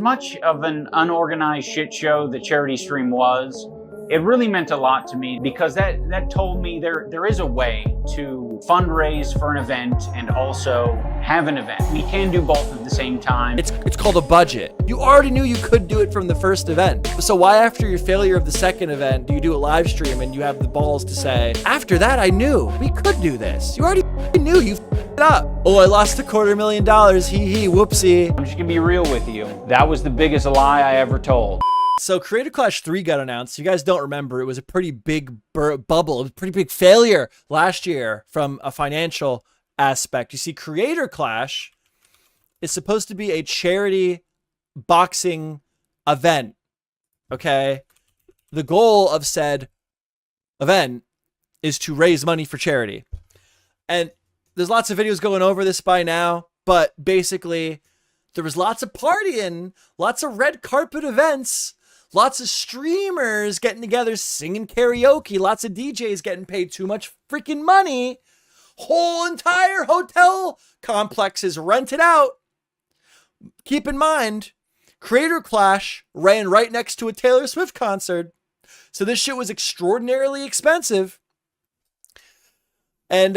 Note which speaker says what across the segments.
Speaker 1: as much of an unorganized shit show the charity stream was, it really meant a lot to me because that told me there is a way to fundraise for an event and also have an event. We can do both at the same time.
Speaker 2: It's called a budget. You already knew you could do it from the first event. So why after your failure of the second event do you do a live stream and you have the balls to say, after that I knew we could do this? You already knew, you it up. Oh, I lost $250,000, hee, whoopsie.
Speaker 1: I'm just gonna be real with you. That was the biggest lie I ever told.
Speaker 2: So Creator Clash 3 got announced. You guys don't remember. It was a pretty big bubble. It was a pretty big failure last year from a financial aspect. You see, Creator Clash is supposed to be a charity boxing event, okay? The goal of said event is to raise money for charity. And there's lots of videos going over this by now, but basically there was lots of partying, lots of red carpet events, lots of streamers getting together, singing karaoke, lots of DJs getting paid too much freaking money. Whole entire hotel complexes rented out. Keep in mind, Creator Clash ran right next to a Taylor Swift concert. So this shit was extraordinarily expensive. And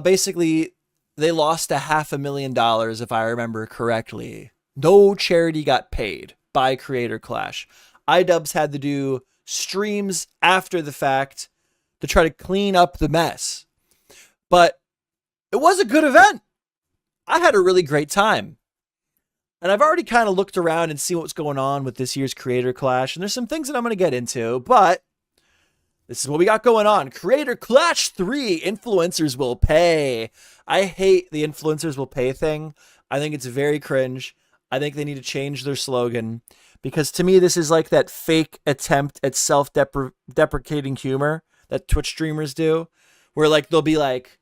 Speaker 2: basically they lost $500,000 if I remember correctly. No charity got paid by Creator Clash. Idubbbz had to do streams after the fact to try to clean up the mess. But it was a good event. I had a really great time. And I've already kind of looked around and seen what's going on with this year's Creator Clash. And there's some things that I'm going to get into, but this is what we got going on. Creator Clash 3, influencers will pay. I hate the influencers will pay thing. I think it's very cringe. I think they need to change their slogan because to me, this is like that fake attempt at self-deprecating humor that Twitch streamers do, where like, they'll be like,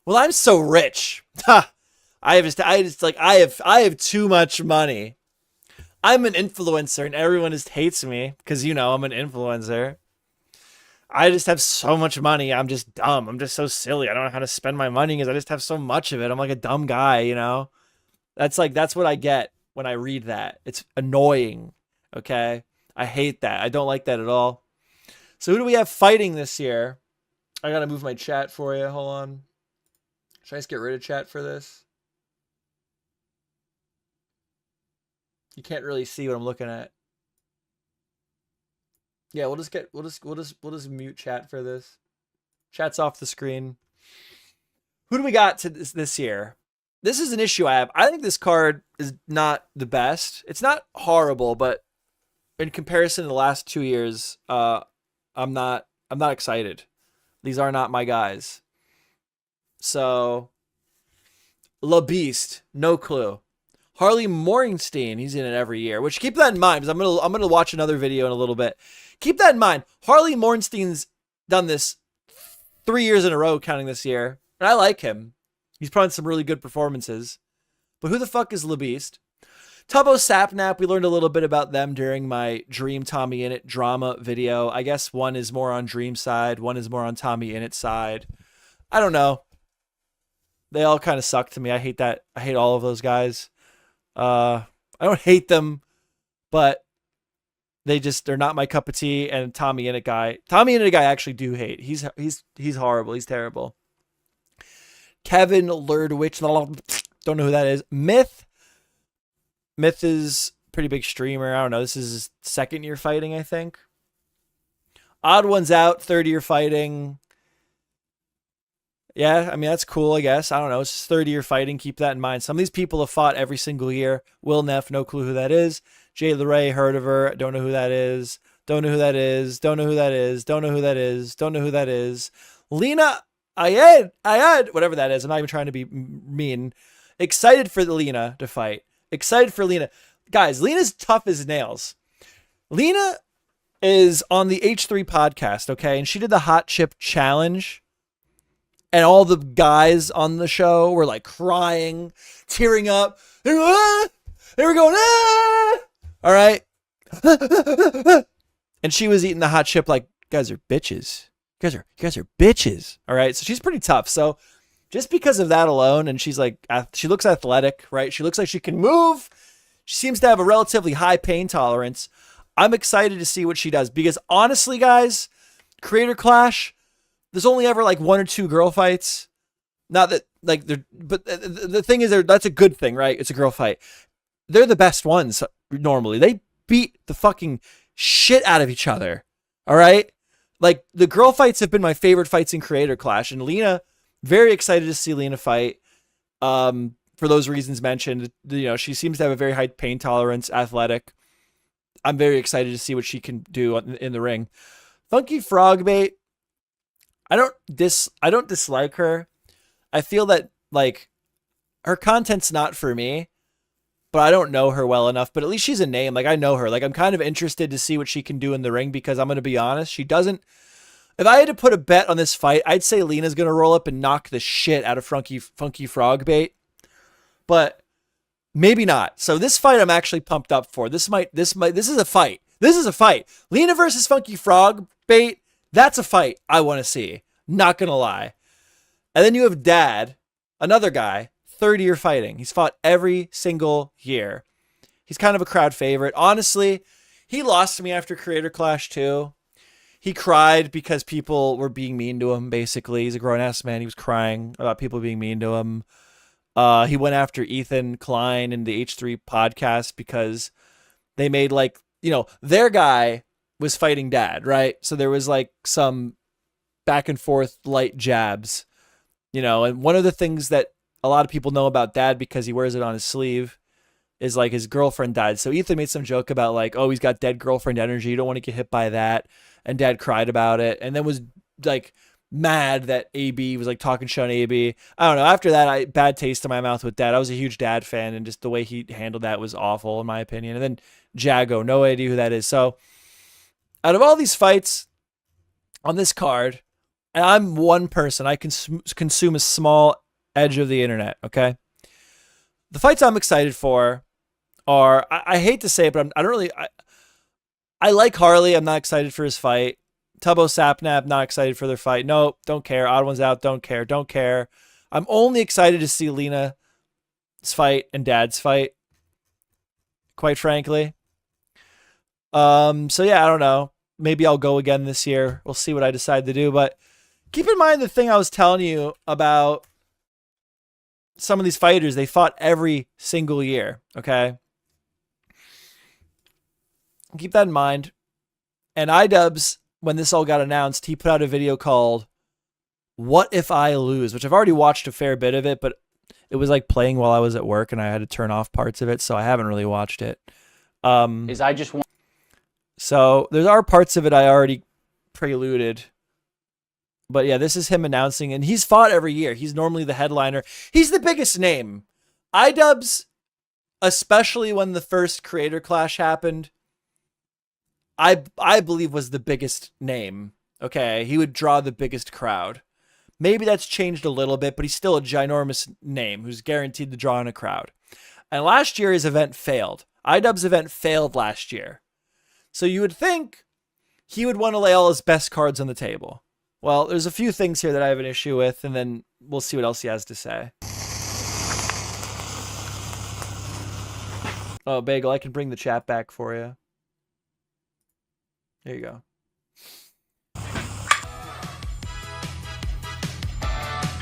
Speaker 2: well, I'm so rich. Ha! I have too much money. I'm an influencer and everyone just hates me because, you know, I'm an influencer. I just have so much money. I'm just dumb. I'm just so silly. I don't know how to spend my money because I just have so much of it. I'm like a dumb guy, you know? That's what I get when I read that. It's annoying, okay? I hate that. I don't like that at all. So who do we have fighting this year? I gotta move my chat for you. Hold on. Should I just get rid of chat for this? You can't really see what I'm looking at. Yeah, we'll just mute chat for this. Chat's off the screen. Who do we got to this year? This is an issue I have. I think this card is not the best. It's not horrible, but in comparison to the last 2 years, I'm not excited. These are not my guys. So, La Beast, no clue. Harley Morgenstein, he's in it every year. Which keep that in mind, because I'm gonna watch another video in a little bit. Keep that in mind. Harley Morgenstein's done this 3 years in a row, counting this year, and I like him. He's put on some really good performances. But who the fuck is La Beast? Tubbo Sapnap, we learned a little bit about them during my Dream Tommy Innit drama video. I guess one is more on Dream's side, one is more on Tommy Innit's side. I don't know. They all kind of suck to me. I hate that. I hate all of those guys. I don't hate them, but they're not my cup of tea. And Tommy Innit guy I actually do hate. He's horrible. He's terrible. Kevin Lerdwich, don't know who that is. Myth is a pretty big streamer. I don't know. This is his second year fighting, I think. Odd One's out, third year fighting. Yeah, I mean, that's cool, I guess. I don't know. It's just third year fighting. Keep that in mind. Some of these people have fought every single year. Will Neff, no clue who that is. Jay LeRae, heard of her. Don't know who that is. Don't know who that is. Don't know who that is. Don't know who that is. Don't know who that is. Lena Ayad, whatever that is. I'm not even trying to be mean. Excited for Lena to fight. Excited for Lena. Guys, Lena's tough as nails. Lena is on the H3 podcast, okay? And she did the Hot Chip Challenge. And all the guys on the show were like crying, tearing up. They were going, ah! All right. And she was eating the hot chip like, you guys are bitches. You guys are bitches. All right. So she's pretty tough. So just because of that alone, and she's like, she looks athletic, right? She looks like she can move. She seems to have a relatively high pain tolerance. I'm excited to see what she does because honestly, guys, Creator Clash, there's only ever like 1 or 2 girl fights. Not that like they're, but the thing is, that's a good thing, right? It's a girl fight. They're the best ones normally. They beat the fucking shit out of each other. All right. Like the girl fights have been my favorite fights in Creator Clash, and Lena, very excited to see Lena fight. For those reasons mentioned, you know, she seems to have a very high pain tolerance, athletic. I'm very excited to see what she can do in the ring. Funky Frogbait, I don't dislike her. I feel that like her content's not for me, but I don't know her well enough. But at least she's a name. Like I know her. Like I'm kind of interested to see what she can do in the ring because I'm going to be honest, she doesn't. If I had to put a bet on this fight, I'd say Lena's going to roll up and knock the shit out of Funky Frogbait. But maybe not. So this fight I'm actually pumped up for. This is a fight. This is a fight. Lena versus Funky Frogbait. That's a fight I want to see. Not going to lie. And then you have Dad, another guy, 30-year fighting. He's fought every single year. He's kind of a crowd favorite. Honestly, he lost to me after Creator Clash 2. He cried because people were being mean to him, basically. He's a grown-ass man. He was crying about people being mean to him. He went after Ethan Klein in the H3 podcast because they made like, you know, their guy was fighting Dad, right? So there was like some back and forth light jabs, you know, and one of the things that a lot of people know about Dad because he wears it on his sleeve is like his girlfriend died. So Ethan made some joke about like, oh, he's got dead girlfriend energy. You don't want to get hit by that. And Dad cried about it and then was like mad that AB was like talking shit on AB. I don't know. After that, bad taste in my mouth with Dad. I was a huge Dad fan and just the way he handled that was awful in my opinion. And then Jago, no idea who that is. So out of all these fights on this card, and I'm one person, I consume a small edge of the internet. Okay. The fights I'm excited for are, I hate to say it, but I like Harley. I'm not excited for his fight. Tubbo Sapnap, not excited for their fight. Nope, don't care. Odd One's out, don't care. I'm only excited to see Lena's fight and Dad's fight, quite frankly. So yeah, I don't know. Maybe I'll go again this year. We'll see what I decide to do. But keep in mind the thing I was telling you about some of these fighters. They fought every single year, okay? Keep that in mind. And Idubbbz, when this all got announced, he put out a video called What If I Lose, which I've already watched a fair bit of it, but it was like playing while I was at work and I had to turn off parts of it, so I haven't really watched it. So there are parts of it I already preluded. But yeah, this is him announcing, and he's fought every year. He's normally the headliner. He's the biggest name. Idubbbz, especially when the first Creator Clash happened, I believe was the biggest name. Okay, he would draw the biggest crowd. Maybe that's changed a little bit, but he's still a ginormous name who's guaranteed to draw in a crowd. And last year his event failed. Idubbbz' event failed last year. So you would think he would want to lay all his best cards on the table. Well, there's a few things here that I have an issue with, and then we'll see what else he has to say. Oh, Bagel, I can bring the chat back for you. There you go.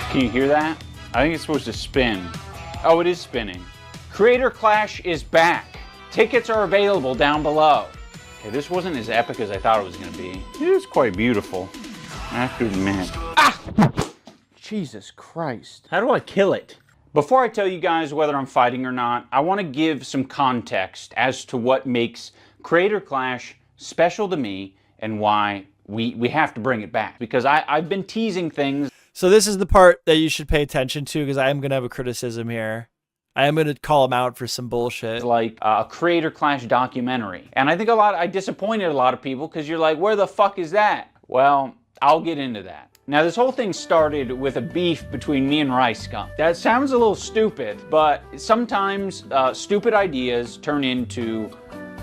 Speaker 1: Can you hear that? I think it's supposed to spin. Oh, it is spinning. Creator Clash is back. Tickets are available down below. Okay, this wasn't as epic as I thought it was going to be. It is quite beautiful, I have to admit. Ah! Jesus Christ. How do I kill it? Before I tell you guys whether I'm fighting or not, I want to give some context as to what makes Creator Clash special to me and why we have to bring it back. Because I've been teasing things.
Speaker 2: So this is the part that you should pay attention to because I am going to have a criticism here. I am going to call him out for some bullshit.
Speaker 1: Like a Creator Clash documentary. And I think I disappointed a lot of people because you're like, where the fuck is that? Well, I'll get into that. Now, this whole thing started with a beef between me and Rice Scum. That sounds a little stupid, but sometimes stupid ideas turn into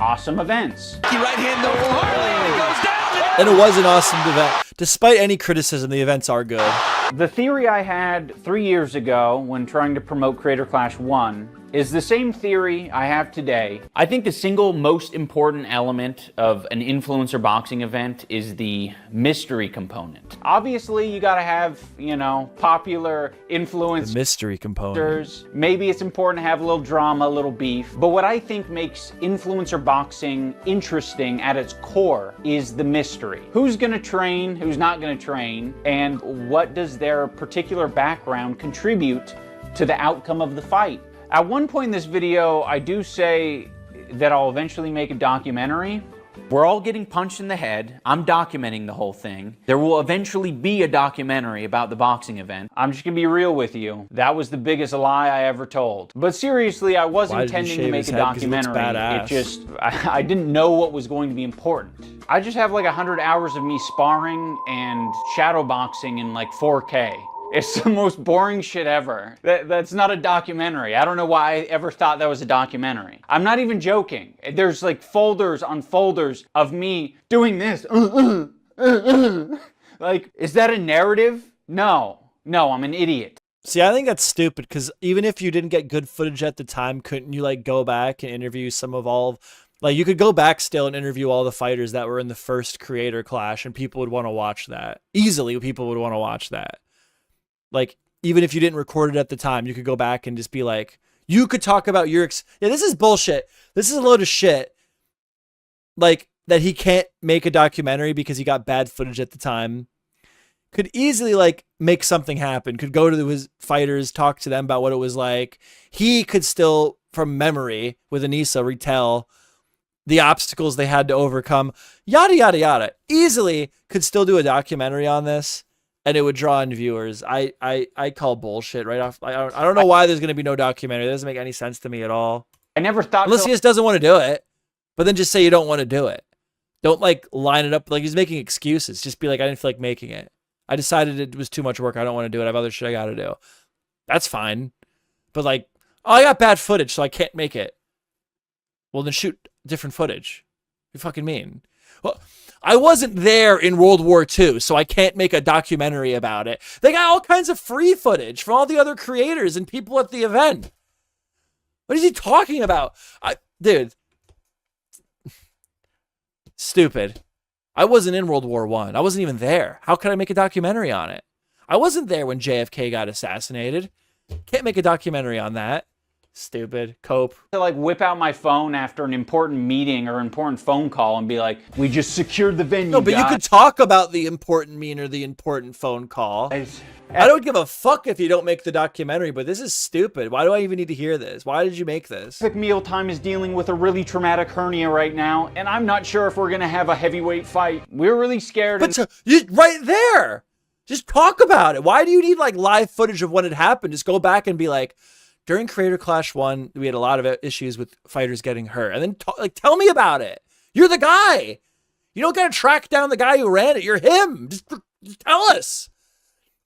Speaker 1: awesome events.
Speaker 3: Right hand though, Harley, and it goes down.
Speaker 2: And it was an awesome event. Despite any criticism, the events are good.
Speaker 1: The theory I had 3 years ago when trying to promote Creator Clash 1 is the same theory I have today. I think the single most important element of an influencer boxing event is the mystery component. Obviously, you gotta have, you know, popular influencers.
Speaker 2: The mystery component.
Speaker 1: Maybe it's important to have a little drama, a little beef. But what I think makes influencer boxing interesting at its core is the mystery. Who's gonna train, who's not gonna train, and what does their particular background contribute to the outcome of the fight? At one point in this video, I do say that I'll eventually make a documentary. We're all getting punched in the head. I'm documenting the whole thing. There will eventually be a documentary about the boxing event. I'm just gonna be real with you. That was the biggest lie I ever told. But seriously, I was intending to make a documentary. It just, I didn't know what was going to be important. I just have like 100 hours of me sparring and shadow boxing in like 4K. It's the most boring shit ever. That's not a documentary. I don't know why I ever thought that was a documentary. I'm not even joking. There's like folders on folders of me doing this. Like, is that a narrative? No, I'm an idiot.
Speaker 2: See, I think that's stupid because even if you didn't get good footage at the time, couldn't you like go back and interview some of all, like you could go back still and interview all the fighters that were in the first Creator Clash and people would want to watch that. Easily people would want to watch that. Like, even if you didn't record it at the time, you could go back and just be like, you could talk about your yeah, this is bullshit. This is a load of shit. Like, that he can't make a documentary because he got bad footage at the time. Could easily, like, make something happen. Could go to his fighters, talk to them about what it was like. He could still, from memory, with Anissa, retell the obstacles they had to overcome. Yada, yada, yada. Easily could still do a documentary on this. And it would draw in viewers. I call bullshit right off. I don't know why there's going to be no documentary. It doesn't make any sense to me at all.
Speaker 1: I never thought.
Speaker 2: Unless he just doesn't want to do it. But then just say you don't want to do it. Don't like line it up. Like he's making excuses. Just be like, I didn't feel like making it. I decided it was too much work. I don't want to do it. I have other shit I got to do. That's fine. But like, oh, I got bad footage, so I can't make it. Well, then shoot different footage. What do you fucking mean? Well, I wasn't there in World War II, so I can't make a documentary about it. They got all kinds of free footage from all the other creators and people at the event. What is he talking about? Dude. Stupid. I wasn't in World War I. I wasn't even there. How could I make a documentary on it? I wasn't there when JFK got assassinated. Can't make a documentary on that. Stupid. Cope.
Speaker 1: To like whip out my phone after an important meeting or important phone call and be like, we just secured the venue.
Speaker 2: No, but you could talk about the important meeting or the important phone call. I don't give a fuck if you don't make the documentary, but this is stupid. Why do I even need to hear this? Why did you make this?
Speaker 1: Mealtime is dealing with a really traumatic hernia right now, and I'm not sure if we're gonna have a heavyweight fight. We're really scared.
Speaker 2: But you right there. Just talk about it. Why do you need like live footage of what had happened? Just go back and be like, during Creator Clash 1, we had a lot of issues with fighters getting hurt. And then tell me about it. You're the guy. You don't got to track down the guy who ran it. You're him. Just tell us.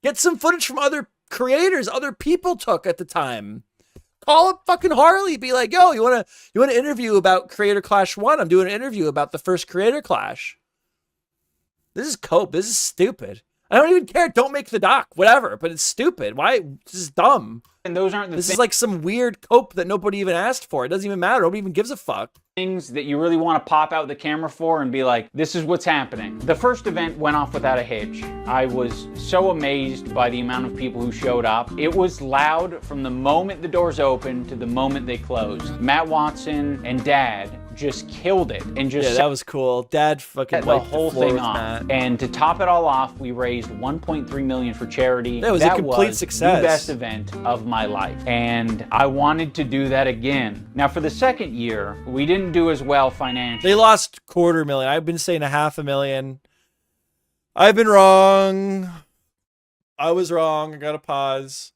Speaker 2: Get some footage from other creators other people took at the time. Call up fucking Harley. Be like, yo, you want to interview about Creator Clash 1? I'm doing an interview about the first Creator Clash. This is cope. This is stupid. I don't even care. Don't make the doc. Whatever. But it's stupid. Why? This is dumb.
Speaker 1: And those aren't the
Speaker 2: This is like some weird cope that nobody even asked for. It doesn't even matter. Nobody even gives a fuck.
Speaker 1: Things that you really want to pop out the camera for and be like, this is what's happening. The first event went off without a hitch. I was so amazed by the amount of people who showed up. It was loud from the moment the doors opened to the moment they closed. Matt Watson and Dad just killed it and just
Speaker 2: that was cool. Dad fucking
Speaker 1: the whole thing off. And to top it all off, we raised 1.3 million for charity.
Speaker 2: That was a complete success.
Speaker 1: The best event of my life, and I wanted to do that again. Now for the second year, we didn't do as well financially.
Speaker 2: They lost $250,000. I've been saying $500,000. I've been wrong. I was wrong. I gotta pause.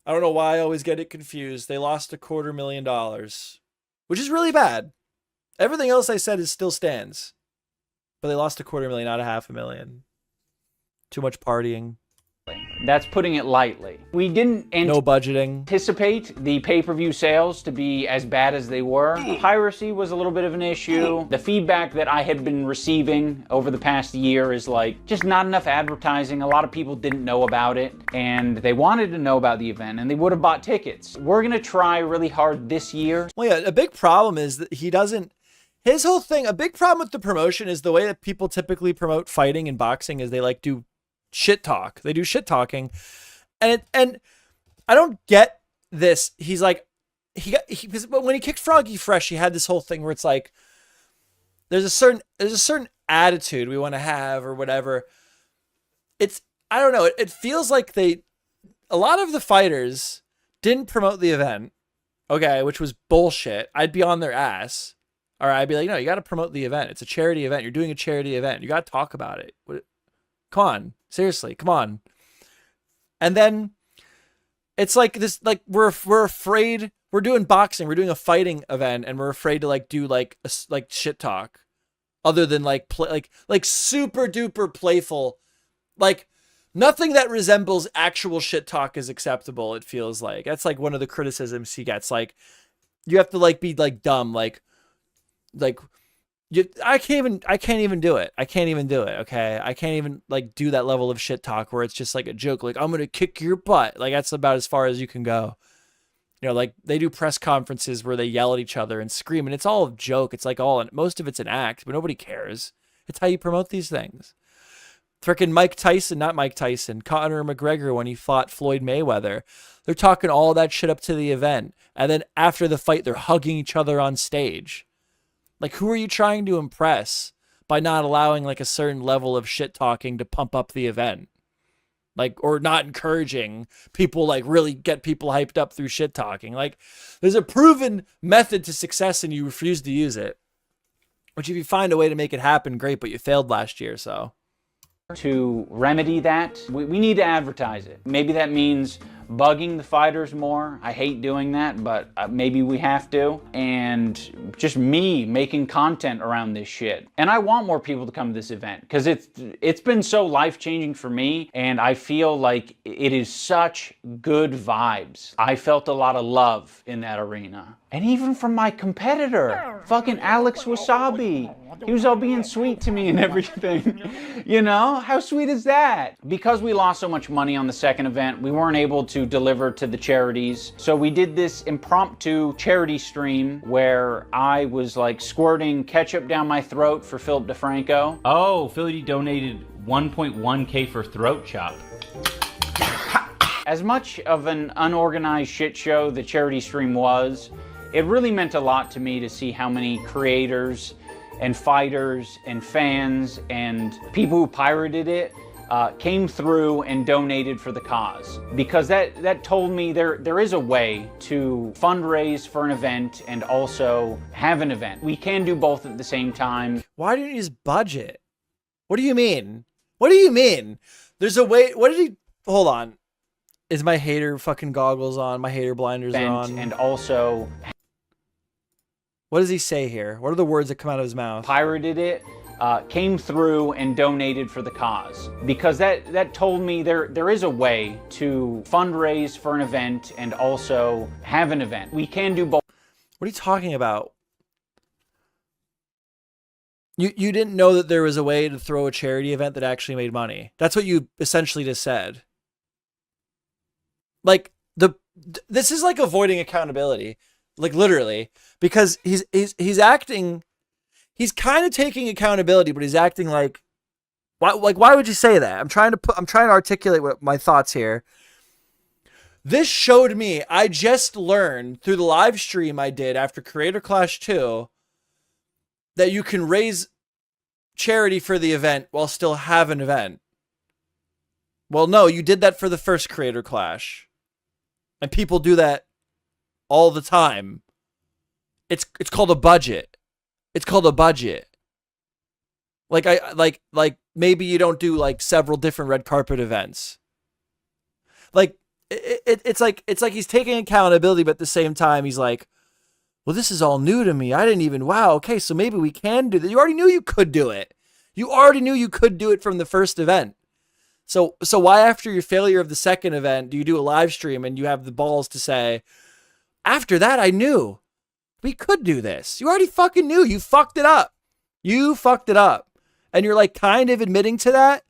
Speaker 2: I don't know why I always get it confused. They lost $250,000, which is really bad. Everything else I said still stands. But they lost $250,000, not $500,000. Too much partying.
Speaker 1: That's putting it lightly. We didn't
Speaker 2: No budgeting.
Speaker 1: anticipate the pay-per-view sales to be as bad as they were. Piracy was a little bit of an issue. The feedback that I had been receiving over the past year is like just not enough advertising. A lot of people didn't know about it and they wanted to know about the event and they would have bought tickets. We're gonna try really hard this year.
Speaker 2: Well, yeah, a big problem is that he doesn't. His whole thing, a big problem with the promotion is the way that people typically promote fighting and boxing is they like do shit talk. They do shit talking, and I don't get this. He's like, but when he kicked Froggy Fresh, he had this whole thing where it's like, there's a certain attitude we want to have or whatever. I don't know. It feels like a lot of the fighters didn't promote the event, okay, which was bullshit. I'd be on their ass. Or I'd be like, no, you got to promote the event. It's a charity event. You're doing a charity event. You got to talk about it. Come on. Seriously, come on. And then it's like this, like we're afraid. We're doing boxing. We're doing a fighting event, and we're afraid to like do like shit talk, other than like like super duper playful, like nothing that resembles actual shit talk is acceptable. It feels like that's like one of the criticisms he gets. Like you have to like be like dumb, like I can't even do it. I can't even do it. Okay. I can't even like do that level of shit talk where it's just like a joke. Like I'm going to kick your butt. Like that's about as far as you can go. You know, like they do press conferences where they yell at each other and scream and it's all a joke. It's like most of it's an act, but nobody cares. It's how you promote these things. Frickin' not Mike Tyson, Conor McGregor when he fought Floyd Mayweather. They're talking all that shit up to the event. And then after the fight, they're hugging each other on stage. Like, who are you trying to impress by not allowing like a certain level of shit talking to pump up the event? Like, or not encouraging people, like really get people hyped up through shit talking. Like, there's a proven method to success and you refuse to use it. Which if you find a way to make it happen, great, but you failed last year, so.
Speaker 1: To remedy that, we need to advertise it. Maybe that means bugging the fighters more. I hate doing that, but maybe we have to. And just me making content around this shit. And I want more people to come to this event because it's been so life-changing for me, and I feel like it is such good vibes. I felt a lot of love in that arena. And even from my competitor, fucking Alex Wasabi. He was all being sweet to me and everything. You know, how sweet is that? Because we lost so much money on the second event, we weren't able to deliver to the charities. So we did this impromptu charity stream where I was like squirting ketchup down my throat for Philip DeFranco.
Speaker 3: Oh, Philly donated 1.1K for throat chop.
Speaker 1: As much of an unorganized shit show the charity stream was, it really meant a lot to me to see how many creators and fighters and fans and people who pirated it came through and donated for the cause. Because that told me there is a way to fundraise for an event and also have an event. We can do both at the same time.
Speaker 2: Why didn't you just budget? What do you mean? What do you mean? There's a way. What did he? Hold on. Is my hater fucking goggles on? My hater blinders are on.
Speaker 1: And also,
Speaker 2: what does he say here? What are the words that come out of his mouth?
Speaker 1: Pirated it, came through and donated for the cause. Because that told me there is a way to fundraise for an event and also have an event. We can do both.
Speaker 2: What are you talking about? You didn't know that there was a way to throw a charity event that actually made money. That's what you essentially just said. Like this is like avoiding accountability, like literally, because he's acting, he's kind of taking accountability, but he's acting like why would you say that? I'm trying to articulate what my thoughts here. This showed me, I just learned through the live stream I did after Creator Clash 2 that you can raise charity for the event while still have an event. Well, no, you did that for the first Creator Clash. And people do that all the time. It's called a budget. It's called a budget. Like maybe you don't do like several different red carpet events. Like it's like he's taking accountability, but at the same time he's like, well, this is all new to me. I didn't even, wow, okay, so maybe we can do that. You already knew you could do it. You already knew you could do it from the first event. So why after your failure of the second event do you do a live stream and you have the balls to say, after that I knew we could do this? You already fucking knew. You fucked it up. You fucked it up. And you're like kind of admitting to that,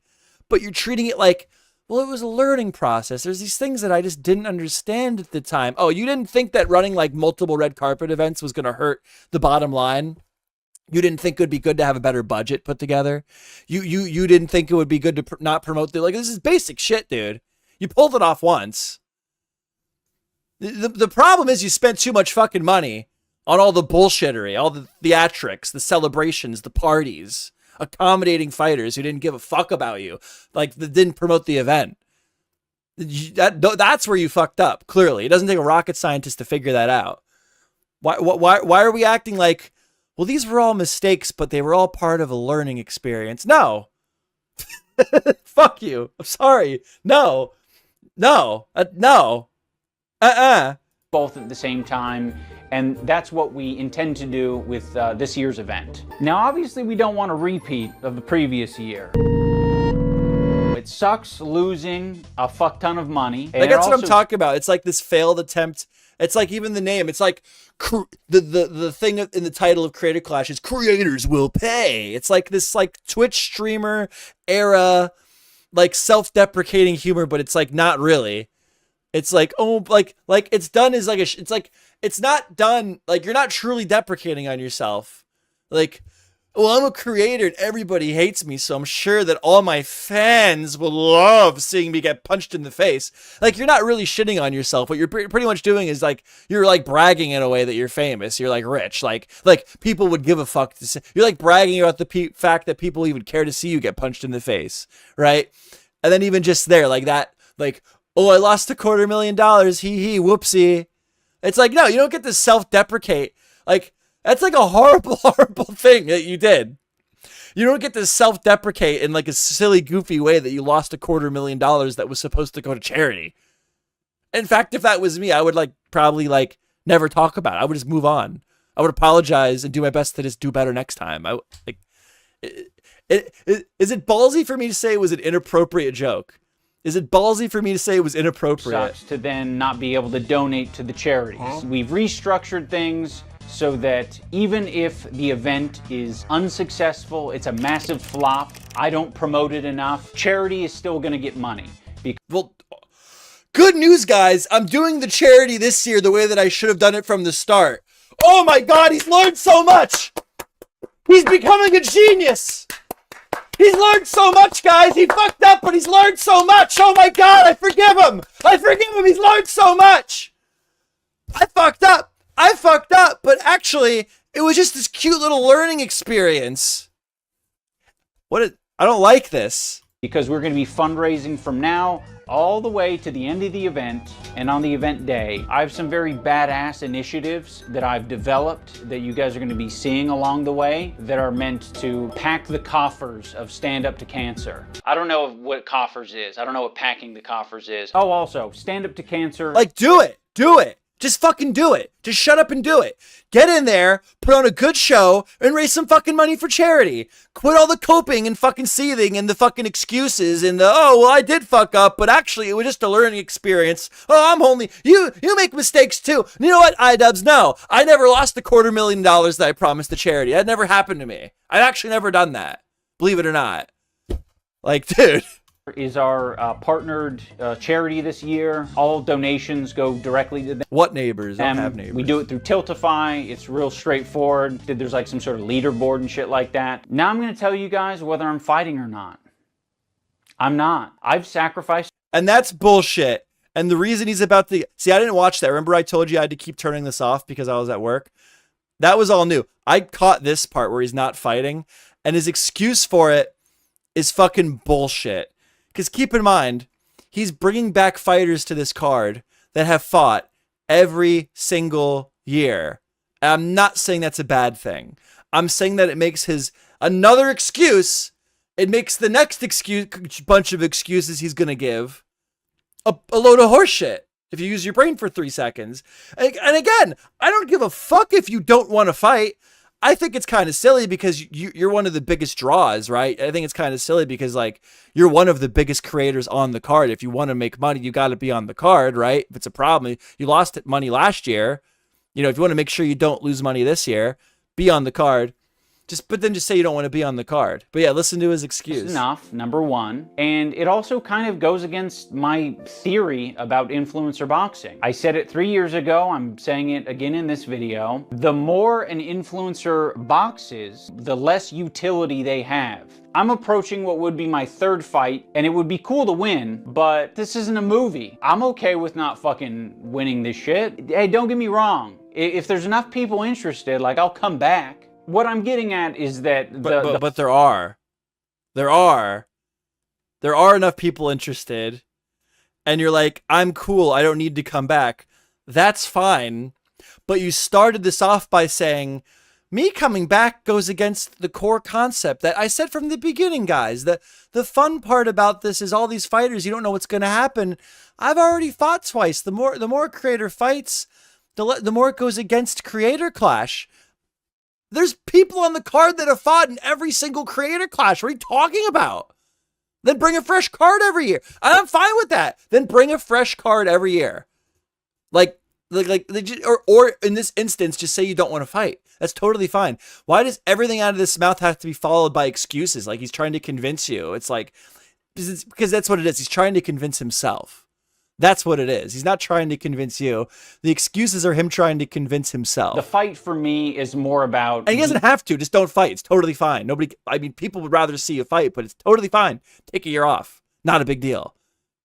Speaker 2: but you're treating it like, well, it was a learning process. There's these things that I just didn't understand at the time. Oh, you didn't think that running like multiple red carpet events was going to hurt the bottom line? You didn't think it would be good to have a better budget put together? You didn't think it would be good to not promote the, like, this is basic shit, dude. You pulled it off once. The problem is you spent too much fucking money on all the bullshittery, all the theatrics, the celebrations, the parties, accommodating fighters who didn't give a fuck about you, like that didn't promote the event. That's where you fucked up. Clearly, it doesn't take a rocket scientist to figure that out. Why are we acting like, well, these were all mistakes, but they were all part of a learning experience? No. Fuck you. I'm sorry. No. No. No.
Speaker 1: Both at the same time, and that's what we intend to do with this year's event. Now, obviously, we don't want a repeat of the previous year. It sucks losing a fuck ton of money.
Speaker 2: Like, that's what I'm talking about. It's like this failed attempt. It's like even the name. It's like the thing in the title of Creator Clash is "Creators Will Pay." It's like this like Twitch streamer era, like self-deprecating humor, but it's like not really. It's like, oh, like it's done as like it's like it's not done like you're not truly deprecating on yourself. Like, well, I'm a creator and everybody hates me, so I'm sure that all my fans will love seeing me get punched in the face. Like, you're not really shitting on yourself. What you're pretty much doing is like you're like bragging in a way that you're famous. You're like rich. Like people would give a fuck to see. You're like bragging about the fact that people even care to see you get punched in the face, right? And then even just there, like that, like, oh, I lost $250,000. Hee, whoopsie. It's like, no, you don't get to self-deprecate. Like, that's like a horrible, horrible thing that you did. You don't get to self-deprecate in like a silly, goofy way that you lost $250,000 that was supposed to go to charity. In fact, if that was me, I would like probably like never talk about it. I would just move on. I would apologize and do my best to just do better next time. Is it ballsy for me to say it was an inappropriate joke? Is it ballsy for me to say it was inappropriate?
Speaker 1: Sucks to then not be able to donate to the charities. We've restructured things so that even if the event is unsuccessful, it's a massive flop, I don't promote it enough, charity is still going to get money.
Speaker 2: Well, good news, guys. I'm doing the charity this year the way that I should have done it from the start. Oh my God, he's learned so much. He's becoming a genius. He's learned so much, guys. He fucked up, but he's learned so much. Oh my God, I forgive him. I forgive him. He's learned so much. I fucked up, but actually, it was just this cute little learning experience. I don't like this.
Speaker 1: Because we're going to be fundraising from now all the way to the end of the event, and on the event day, I have some very badass initiatives that I've developed that you guys are going to be seeing along the way that are meant to pack the coffers of Stand Up to Cancer. I don't know what coffers is. I don't know what packing the coffers is. Oh, also, Stand Up to Cancer.
Speaker 2: Like, do it. Do it. Just fucking do it. Just shut up and do it. Get in there, put on a good show, and raise some fucking money for charity. Quit all the coping and fucking seething and the fucking excuses and the, oh, well, I did fuck up, but actually it was just a learning experience. Oh, I'm only, you make mistakes too. And you know what, Idubbbz? No, I never lost $250,000 that I promised to charity. That never happened to me. I've actually never done that. Believe it or not. Like, dude.
Speaker 1: Is our partnered charity this year. All donations go directly to them.
Speaker 2: What neighbors? I don't have neighbors.
Speaker 1: We do it through Tiltify. It's real straightforward. There's like some sort of leaderboard and shit like that. Now I'm going to tell you guys whether I'm fighting or not. I'm not. I've sacrificed.
Speaker 2: And that's bullshit. And the reason he's about to... See, I didn't watch that. Remember I told you I had to keep turning this off because I was at work? That was all new. I caught this part where he's not fighting. And his excuse for it is fucking bullshit. Because keep in mind, he's bringing back fighters to this card that have fought every single year. And I'm not saying that's a bad thing. I'm saying that it makes another excuse. It makes the next bunch of excuses he's going to give a load of horseshit if you use your brain for 3 seconds. And again, I don't give a fuck if you don't want to fight. I think it's kind of silly because you're one of the biggest draws, right? I think it's kind of silly because like you're one of the biggest creators on the card. If you want to make money, you got to be on the card, right? If it's a problem, you lost money last year. You know, if you want to make sure you don't lose money this year, be on the card. But then just say you don't want to be on the card. But yeah, listen to his excuse.
Speaker 1: That's enough, number one. And it also kind of goes against my theory about influencer boxing. I said it 3 years ago, I'm saying it again in this video. The more an influencer boxes, the less utility they have. I'm approaching what would be my third fight, and it would be cool to win, but this isn't a movie. I'm okay with not fucking winning this shit. Hey, don't get me wrong. If there's enough people interested, like, I'll come back. What I'm getting at is that
Speaker 2: but there are enough people interested, and you're like, I'm cool, I don't need to come back. That's fine, but you started this off by saying, me coming back goes against the core concept that I said from the beginning, guys. The fun part about this is all these fighters, you don't know what's going to happen. I've already fought twice. The more creator fights, the more it goes against creator clash. There's people on the card that have fought in every single creator clash. What are you talking about? Then bring a fresh card every year. I'm fine with that. Then bring a fresh card every year. Or in this instance, just say you don't want to fight. That's totally fine. Why does everything out of this mouth have to be followed by excuses? Like he's trying to convince you. It's like, because that's what it is. He's trying to convince himself. That's what it is. He's not trying to convince you. The excuses are him trying to convince himself.
Speaker 1: The fight for me is more about...
Speaker 2: And he doesn't have to. Just don't fight. It's totally fine. People would rather see you fight, but it's totally fine. Take a year off. Not a big deal.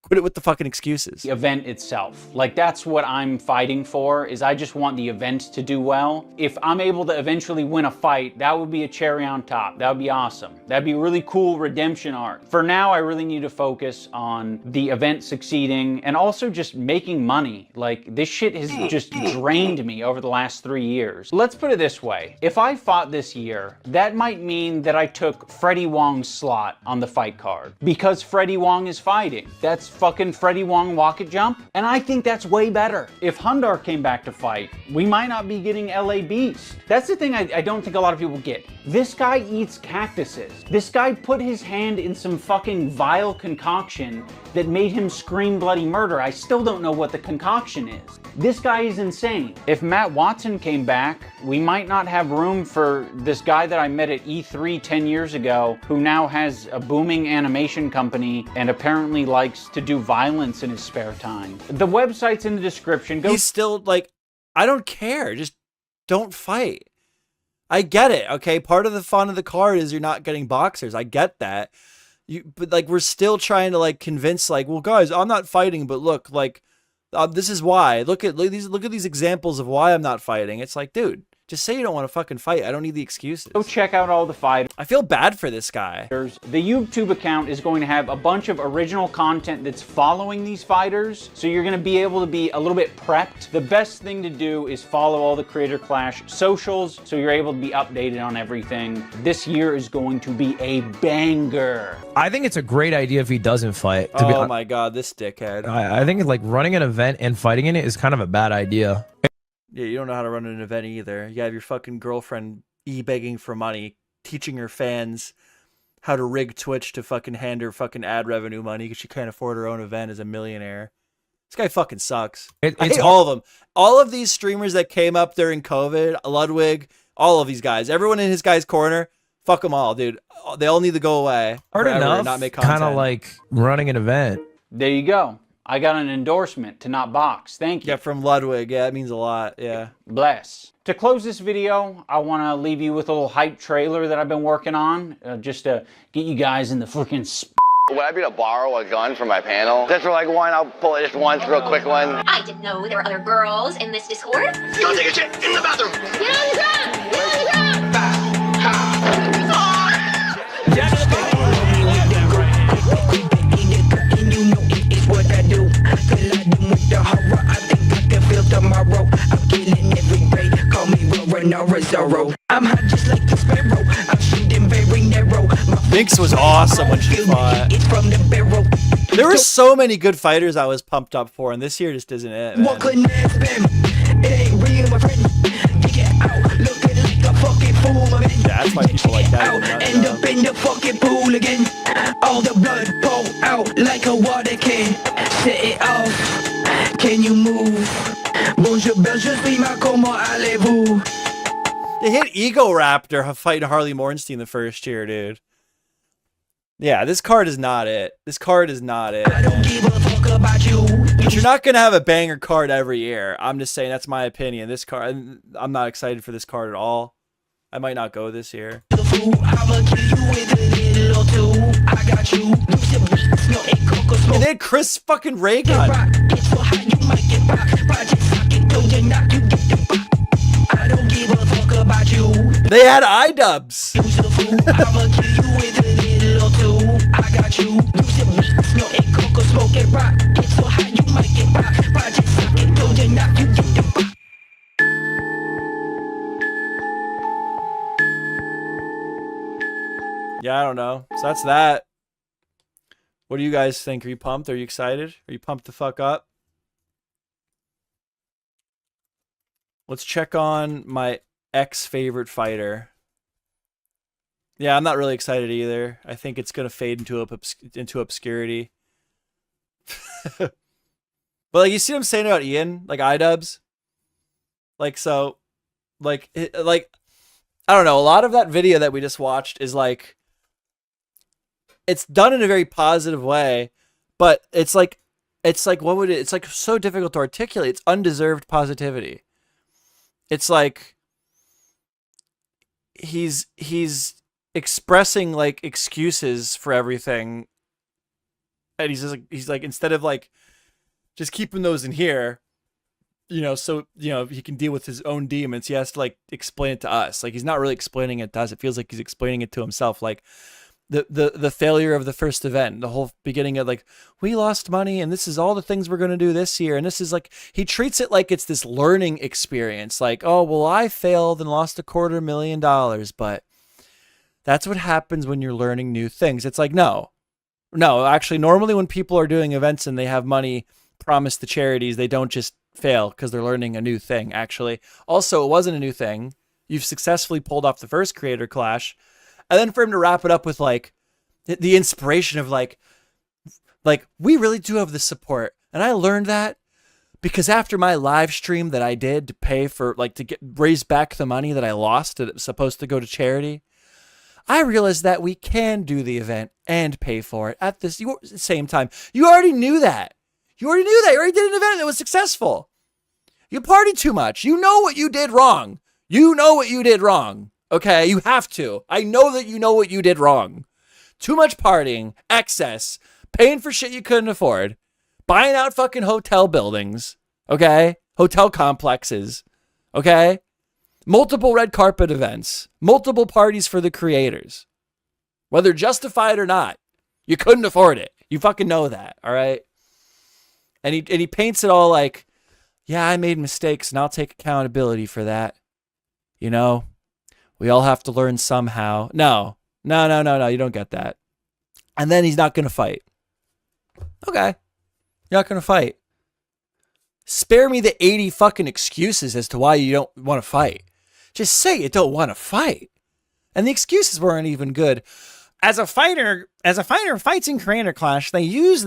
Speaker 2: Quit it with the fucking excuses.
Speaker 1: The event itself. Like, that's what I'm fighting for, is I just want the event to do well. If I'm able to eventually win a fight, that would be a cherry on top. That would be awesome. That'd be a really cool redemption arc. For now, I really need to focus on the event succeeding and also just making money. Like, this shit has just drained me over the last 3 years. Let's put it this way. If I fought this year, that might mean that I took Freddie Wong's slot on the fight card because Freddie Wong is fighting. That's fucking Freddie Wong walk it jump, and I think that's way better. If Hundar came back to fight, we might not be getting LA Beast. That's the thing I don't think a lot of people get. This guy eats cactuses. This guy put his hand in some fucking vile concoction that made him scream bloody murder. I still don't know what the concoction is. This guy is insane. If Matt Watson came back, we might not have room for this guy that I met at E3 10 years ago, who now has a booming animation company and apparently likes to do violence in his spare time. The website's in the description.
Speaker 2: He's still like, I don't care. Just don't fight. I get it. Okay. Part of the fun of the card is you're not getting boxers. I get that. But like, we're still trying to like convince like, well, guys, I'm not fighting, but look, like, this is why. Look at these examples of why I'm not fighting. It's like, dude, just say you don't want to fucking fight. I don't need the excuses.
Speaker 1: Go check out all the fighters.
Speaker 2: I feel bad for this guy.
Speaker 1: The YouTube account is going to have a bunch of original content that's following these fighters, so you're going to be able to be a little bit prepped. The best thing to do is follow all the Creator Clash socials, so you're able to be updated on everything. This year is going to be a banger.
Speaker 4: I think it's a great idea if he doesn't fight.
Speaker 2: Oh my god, this dickhead.
Speaker 4: I think like running an event and fighting in it is kind of a bad idea.
Speaker 2: Yeah, you don't know how to run an event either. You have your fucking girlfriend begging for money, teaching her fans how to rig Twitch to fucking hand her fucking ad revenue money because she can't afford her own event as a millionaire. This guy fucking sucks. I hate all of them. All of these streamers that came up during COVID, Ludwig, all of these guys, everyone in his guy's corner, fuck them all, dude. They all need to go away.
Speaker 4: Hard enough,
Speaker 2: not make content.
Speaker 4: Kind of like running an event.
Speaker 1: There you go. I got an endorsement to not box. Thank you.
Speaker 2: Yeah, from Ludwig. Yeah, it means a lot. Yeah.
Speaker 1: Bless. To close this video, I want to leave you with a little hype trailer that I've been working on, just to get you guys in the freaking
Speaker 5: Would I be able to borrow a gun from my panel? Just for like one, I'll pull it just once, real quick one.
Speaker 6: I didn't know there were other girls in this Discord.
Speaker 5: Go take a shit in the bathroom!
Speaker 6: Get on the ground! Get on the ground!
Speaker 7: I'm hot just like a sparrow. I'm shooting very narrow.
Speaker 2: Minx was awesome when she fought. There were so many good fighters I was pumped up for, and this year just isn't it, man.
Speaker 7: It ain't real, my friend. Get out, looking like a fucking form again.
Speaker 2: Yeah, that's why people like that.
Speaker 7: Out, end up in the fucking pool again. All the blood pour out like a water can. Set it off. Can you move? Bonjour, je suis ma, comment allez-vous?
Speaker 2: They hit Ego Raptor fighting Harley Mornstein the first year, dude. Yeah, this card is not it. This card is not it.
Speaker 7: I don't give a fuck about you.
Speaker 2: But you're not going to have a banger card every year. I'm just saying, that's my opinion. This card, I'm not excited for this card at all. I might not go this year.
Speaker 7: I'ma kill you with a little or two. I got you.
Speaker 2: And they had Chris fucking Raygun.
Speaker 7: It's so hot you might get popped. Project socket, don't you knock, you get the pop. I don't give a fuck about you.
Speaker 2: They had Idubbbz.
Speaker 7: I'ma kill you with a little or two. I got you. No coco, smoke it rock. It's so hot you might get popped. Project socket, don't you knock, you get the pop.
Speaker 2: Yeah, I don't know. So that's that. What do you guys think? Are you pumped? Are you excited? Are you pumped the fuck up? Let's check on my ex-favorite fighter. Yeah, I'm not really excited either. I think it's going to fade into obscurity. But like, you see what I'm saying about Ian? Like Idubbbz? Like, so, like, I don't know. A lot of that video that we just watched is like, it's done in a very positive way, but it's like, what would it, it's like so difficult to articulate. It's undeserved positivity. It's like, he's expressing like excuses for everything. And he's like, instead of like just keeping those in here, you know, so, you know, he can deal with his own demons, he has to like explain it to us. Like, he's not really explaining it to us. It feels like he's explaining it to himself. Like the failure of the first event, the whole beginning of like, we lost money and this is all the things we're going to do this year. And this is like, he treats it like it's this learning experience. Like, oh, well, I failed and lost $250,000, but that's what happens when you're learning new things. It's like, no, actually, normally when people are doing events and they have money promised to charities, they don't just fail because they're learning a new thing, actually. Also, it wasn't a new thing. You've successfully pulled off the first creator clash. And then for him to wrap it up with like the inspiration of like we really do have the support. And I learned that because after my live stream that I did to pay for like to raise back the money that I lost that was supposed to go to charity, I realized that we can do the event and pay for it at the same time. You already knew that. You already did an event that was successful. You partied too much. You know what you did wrong. Okay, you have to. I know that you know what you did wrong. Too much partying, excess, paying for shit you couldn't afford, buying out fucking hotel buildings, okay? Hotel complexes, okay? Multiple red carpet events, multiple parties for the creators. Whether justified or not, you couldn't afford it. You fucking know that, all right? And he paints it all like, yeah, I made mistakes and I'll take accountability for that. You know, we all have to learn somehow. No, you don't get that. And then he's not going to fight. Okay, you're not going to fight. Spare me the 80 fucking excuses as to why you don't want to fight. Just say you don't want to fight. And the excuses weren't even good. As a fighter fights in Creator Clash, they lose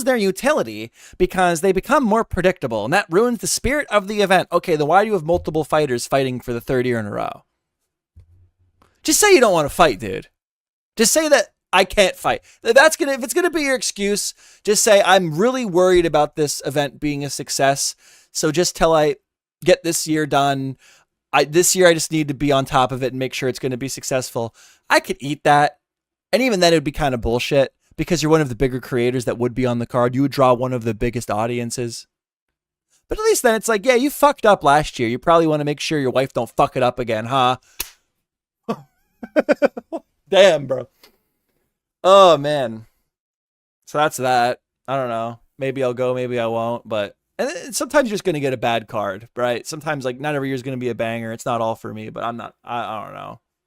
Speaker 2: their utility because they become more predictable, and that ruins the spirit of the event. Okay, then why do you have multiple fighters fighting for the third year in a row? Just say you don't want to fight, dude. Just say that I can't fight. If it's gonna be your excuse, just say I'm really worried about this event being a success. So just till I get this year done, this year I just need to be on top of it and make sure it's going to be successful. I could eat that. And even then it would be kind of bullshit because you're one of the bigger creators that would be on the card. You would draw one of the biggest audiences. But at least then it's like, yeah, you fucked up last year. You probably want to make sure your wife don't fuck it up again, huh? Damn, bro. Oh, man. So that's that. I don't know. Maybe I'll go, maybe I won't. But and sometimes you're just going to get a bad card, right? Sometimes, like, not every year is going to be a banger. It's not all for me, but I don't know.